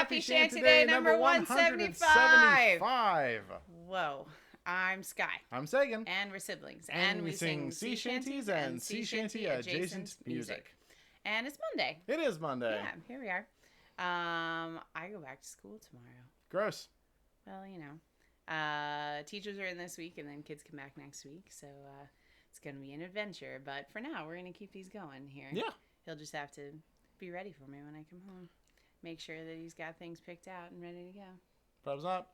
Happy Shanty-Day number 175. Whoa. I'm Sky. I'm Sagan. And we're siblings. And we sing sea shanties and sea shanty adjacent music. And it's Monday. It is Monday. Yeah, here we are. I go back to school tomorrow. Gross. Well, you know. Teachers are in this week and then kids come back next week. So it's going to be an adventure. But for now, we're going to keep these going here. Yeah. He'll just have to be ready for me when I come home. Make sure that he's got things picked out and ready to go. Perhaps not.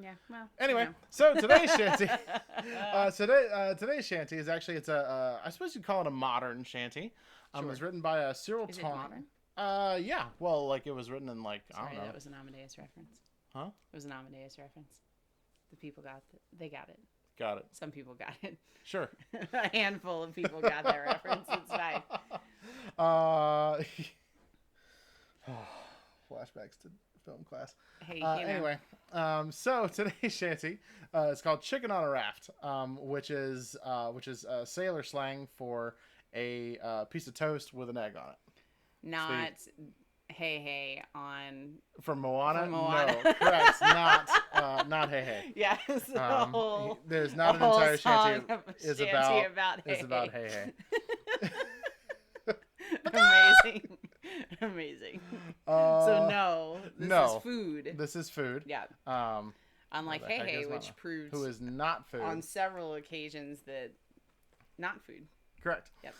Yeah, well. Anyway, you know. so today's shanty. Today's shanty is actually I suppose you'd call it a modern shanty. Sure. It was written by Cyril Is Tawney. it modern? Yeah. Well, like it was written in I don't know. That was an Amadeus reference. Huh? It was an Amadeus reference. The people they got it. Got it. Some people got it. Sure. A handful of people got that reference. It's fine. Flashbacks to film class. Hey, anyway, so today's shanty is called "Chicken on a Raft," which is sailor slang for a piece of toast with an egg on it. Not hey on from Moana. From Moana. No, correct. Not hey. Yes. There's not an entire shanty is about hey. Amazing. So no, this is food. This is food. Yeah. Unlike Hey, which proves who is not food on several occasions that not food. Correct. Yep.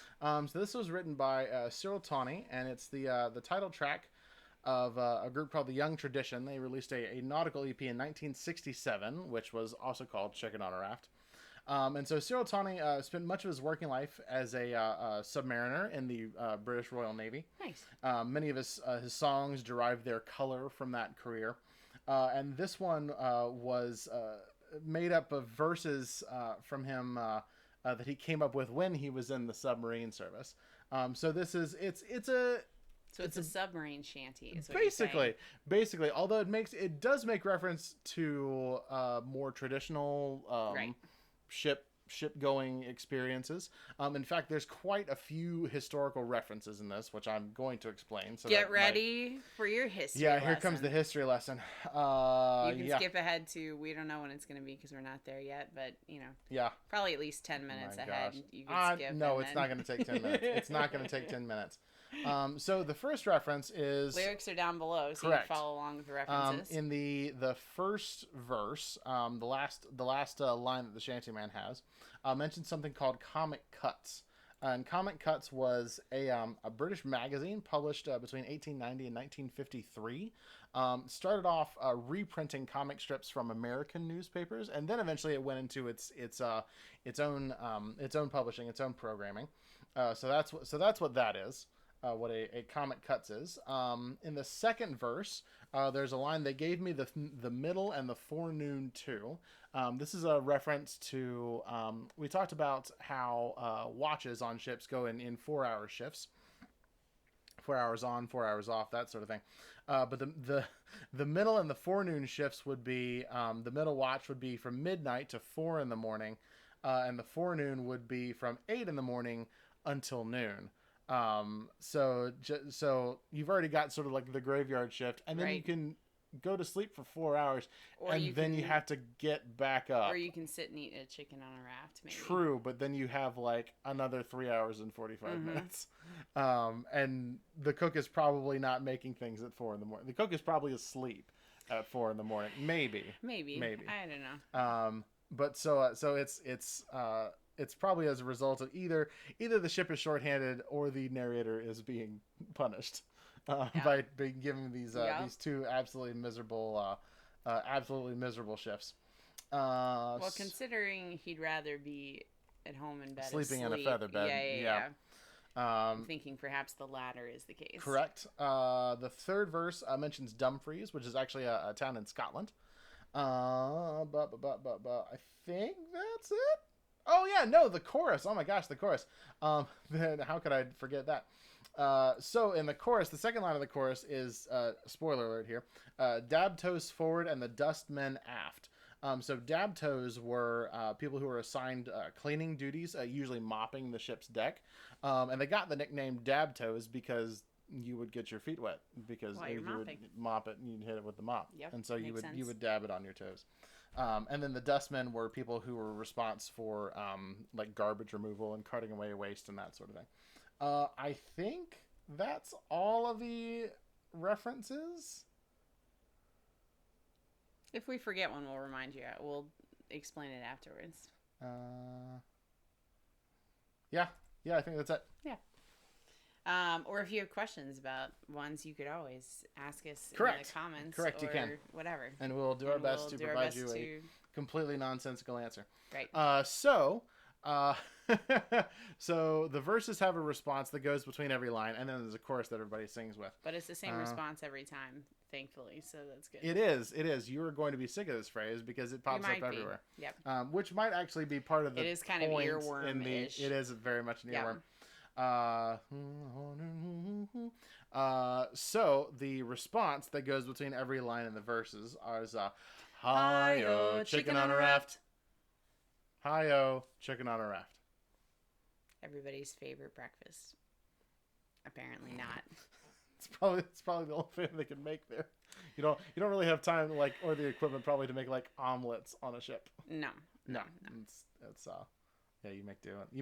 So this was written by Cyril Tawney, and it's the title track of a group called the Young Tradition. They released a nautical EP in 1967, which was also called "Chicken on a Raft." And so Cyril Tawney spent much of his working life as a submariner in the British Royal Navy. Nice. Many of his songs derive their color from that career. And this one was made up of verses from him that he came up with when he was in the submarine service. So this is it's a submarine shanty. Is what basically, although it does make reference to more traditional right. ship going experiences. In fact, there's quite a few historical references in this, which I'm going to explain. So get ready for your history. Yeah, here comes the history lesson. You can skip ahead to we don't know when it's going to be because we're not there yet, but yeah, probably at least 10 minutes ahead. Gosh. You can skip. No, it's not going to take 10 minutes. It's not going to take 10 minutes. So the first reference is lyrics are down below, so correct. You can follow along with the references. In the first verse, the last line that the shantyman has, mentions something called Comic Cuts. And Comic Cuts was a British magazine published between 1890 and 1953. Started off reprinting comic strips from American newspapers, and then eventually it went into its own publishing, its own programming. So that's what that is. What a Comic Cuts is. In the second verse, there's a line, "They gave me the middle and the forenoon too." This is a reference to, we talked about how watches on ships go in 4-hour shifts. 4 hours on, 4 hours off, that sort of thing. But the middle and the forenoon shifts would be, the middle watch would be from midnight to 4 in the morning, and the forenoon would be from 8 in the morning until noon. So you've already got sort of like the graveyard shift, and then right. you can go to sleep for 4 hours, and then you have to get back up. Or you can sit and eat a chicken on a raft, maybe. True, but then you have like another 3 hours and 45 minutes. And the cook is probably not making things at 4 in the morning. The cook is probably asleep at 4 in the morning. Maybe. I don't know. But so it's probably as a result of either the ship is shorthanded or the narrator is being punished by being given these two absolutely miserable shifts. Well, considering he'd rather be at home in bed, sleeping in a feather bed. Yeah. I'm thinking perhaps the latter is the case. Correct. The third verse mentions Dumfries, which is actually a town in Scotland. I think that's it. Oh yeah, no, the chorus. Oh my gosh, the chorus. Then how could I forget that? So in the chorus, the second line of the chorus is spoiler alert here. Dabtoes forward and the Dustmen aft. So Dabtoes were people who were assigned cleaning duties, usually mopping the ship's deck. And they got the nickname Dabtoes because you would get your feet wet because While you you're would mopping. mop it and you'd hit it with the mop. Yep, And so you makes would sense. you would dab it on your toes. And then the dustmen were people who were responsible for like garbage removal and carting away waste and that sort of thing. I think that's all of the references. If we forget one, we'll remind you. We'll explain it afterwards. Yeah, I think that's it. Yeah. Or if you have questions about ones, you could always ask us in the comments. Correct, you can. Whatever. And we'll do our best to provide you a completely nonsensical answer. Right. So the verses have a response that goes between every line, and then there's a chorus that everybody sings with. But it's the same response every time, thankfully, so that's good. It is. You are going to be sick of this phrase because it pops up everywhere. Yep. Which might actually be part of the. It is kind of earworm-ish. It is very much an earworm. So the response that goes between every line in the verses is hi-yo, chicken on a raft. Hi-yo, chicken on a raft. Everybody's favorite breakfast. Apparently not. It's probably the only thing they can make there. You don't really have time or the equipment probably to make like omelets on a ship. No. It's yeah, you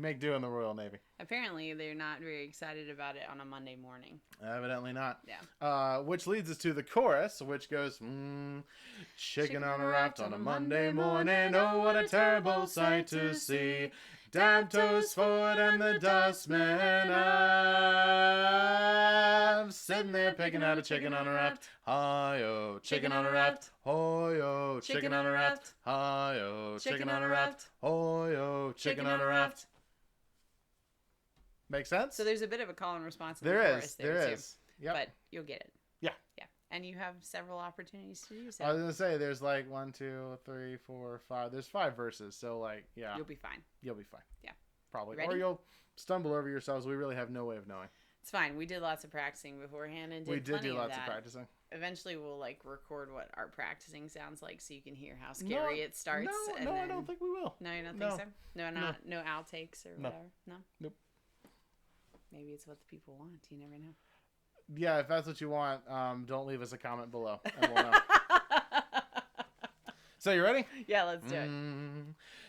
make do in the Royal Navy. Apparently, they're not very excited about it on a Monday morning. Evidently not. Yeah. Which leads us to the chorus, which goes, chicken on a raft on a Monday morning. Oh, what a terrible sight to see. Dabtoes forward and the dustmen aft, sitting there picking out a chicken on a raft. Hi-yo, chicken on a raft. Ho-yo, chicken on a raft. Hi-yo, chicken on a raft. Ho-yo, chicken on a raft. Make sense? So there's a bit of a call and response in the chorus there is. Yep. But you'll get it. Yeah. Yeah. And you have several opportunities to do so. I was going to say, there's 1, 2, 3, 4, 5. There's 5 verses. So, yeah. You'll be fine. You'll be fine. Yeah. Probably. Ready? Or you'll stumble over yourselves. We really have no way of knowing. It's fine. We did lots of practicing beforehand and did do lots of practicing. Eventually, we'll record what our practicing sounds like so you can hear how scary it starts. No, I don't think we will. No, you don't think so? No outtakes or whatever? No? Nope. Maybe it's what the people want. You never know. Yeah, if that's what you want, don't leave us a comment below. And we'll know. So, you ready? Yeah, let's do it.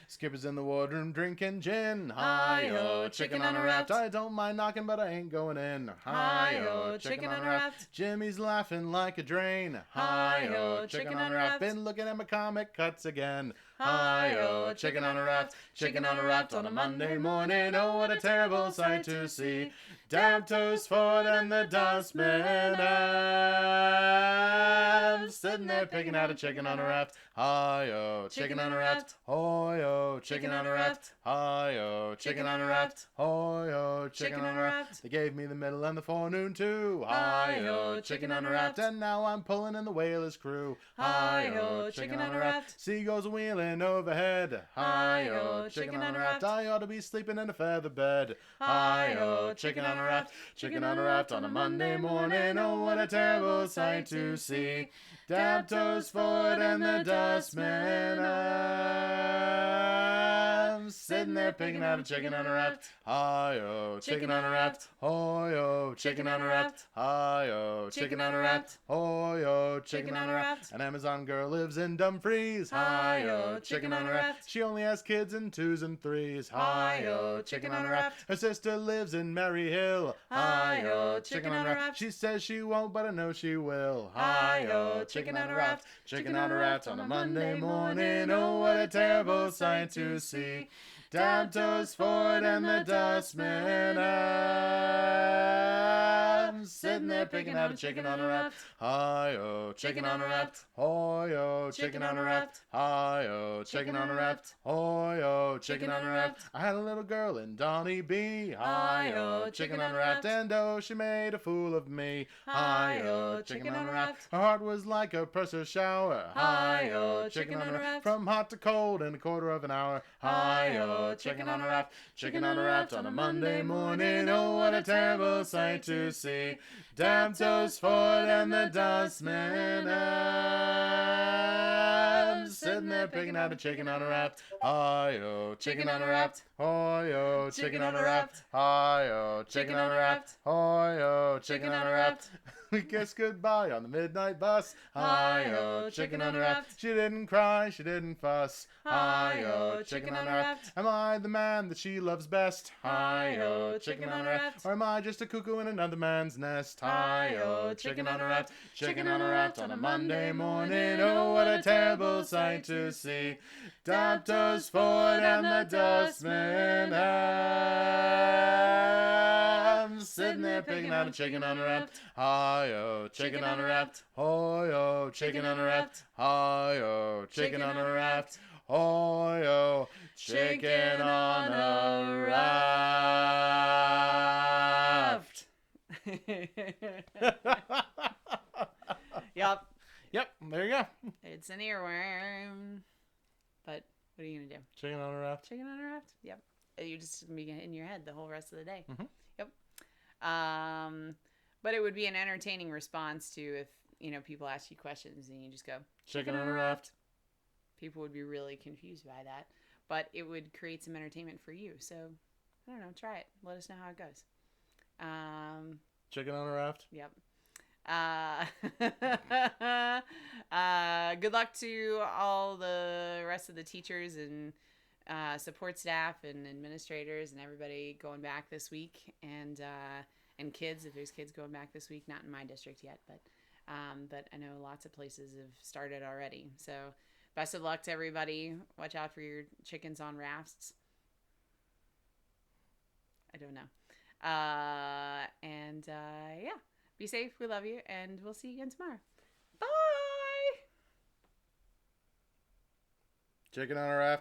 Skipper's in the wardroom drinking gin. Hi-yo, chicken on a raft. I don't mind knocking, but I ain't going in. Hi-yo, chicken on a raft. Jimmy's laughing like a drain. Hi-yo, chicken on a raft. Been looking at my comic cuts again. Hi-yo, chicken on a raft. Chicken on a raft on a Monday morning. Oh, what a terrible sight to see. Dabtoes forward and the dustmen aft, sitting there picking out a chicken on a raft. Hi-yo, chicken on a raft. Ho-yo, chicken on a raft. Hi-yo, chicken on a raft. Ho-yo, chicken on a raft. They gave me the middle and the forenoon too. Hi-yo, chicken on a raft. And now I'm pulling in the whaler's crew. Hi-yo, chicken on a raft. Seagulls wheeling overhead. Hi-yo, chicken on a raft. I ought to be sleeping in a feather bed. Hi-yo, chicken on a raft. Chicken on a raft on a Monday morning. Oh, what a terrible sight to see. Dabtoes forward and the dustmen aft, sitting there picking out a chicken on a raft. Hi-yo, chicken on a raft. Ho-yo, chicken on a raft. Hi-yo, chicken on a raft. Ho-yo, chicken on a raft. An Amazon girl lives in Dumfries. Hi-yo, chicken on a raft. She only has kids in 2s and 3s. Hi-yo, chicken on a raft. Her sister lives in Maryhill. Hi-yo, chicken on a raft. She says she won't, but I know she will. Hi-yo, chicken on a raft. Chicken on a raft on a Monday morning. Oh, what a terrible sight to see. Dabtoes forward and the dustmen aft, sitting there picking out a chicken on a raft. Hi-yo, chicken on a raft. Ho-yo, chicken on a raft. Hi-yo, chicken on a raft. Ho-yo, chicken on a raft. I had a little girl in Donny B. Hi-yo, chicken on a raft. And oh, she made a fool of me. Hi-yo, chicken on a raft. Her heart was like a pressure shower. Hi-yo, chicken on a raft. From hot to cold in a quarter of an hour. Hi-yo, chicken on a raft. Chicken on a raft on a Monday morning. Oh, what a terrible sight to see. Dabtoes, Ford, and the Dustmen. I'm sitting there picking out a chicken on a raft. Hi-yo, chicken on a raft. Hi-yo, chicken on a raft. Hi-yo, chicken on a raft. Hi-yo, chicken on a raft. We kissed goodbye on the midnight bus. Hi-yo, chicken on a raft. She didn't cry, she didn't fuss. Hi-yo, chicken on a raft. Am I the man that she loves best? Hi-yo, chicken on a raft. Or am I just a cuckoo in another man's nest? Hi-yo, chicken on a raft. Chicken on a raft on a Monday morning. Oh, what a terrible sight to see. Dabtoes, Ford, and the Dustmen. I'm sitting there picking out a chicken on a raft. Hi-yo, chicken on a raft. Hi-yo, chicken on a raft. Hi-yo, chicken on a raft. Hi-yo, chicken on a raft. Yup. Yep, there you go. It's an earworm. But what are you going to do? Chicken on a raft. Chicken on a raft? Yep. You're just going to be in your head the whole rest of the day. Mm-hmm. Yep. But it would be an entertaining response to if, people ask you questions and you just go, Chicken on a raft. People would be really confused by that. But it would create some entertainment for you. So, I don't know. Try it. Let us know how it goes. Chicken on a raft. Yep. Good luck to all the rest of the teachers and support staff and administrators and everybody going back this week, and kids, if there's kids going back this week. Not in my district yet, but I know lots of places have started already. So best of luck to everybody. Watch out for your chickens on rafts. I don't know. Yeah. Be safe. We love you. And we'll see you again tomorrow. Bye. Chicken on a raft.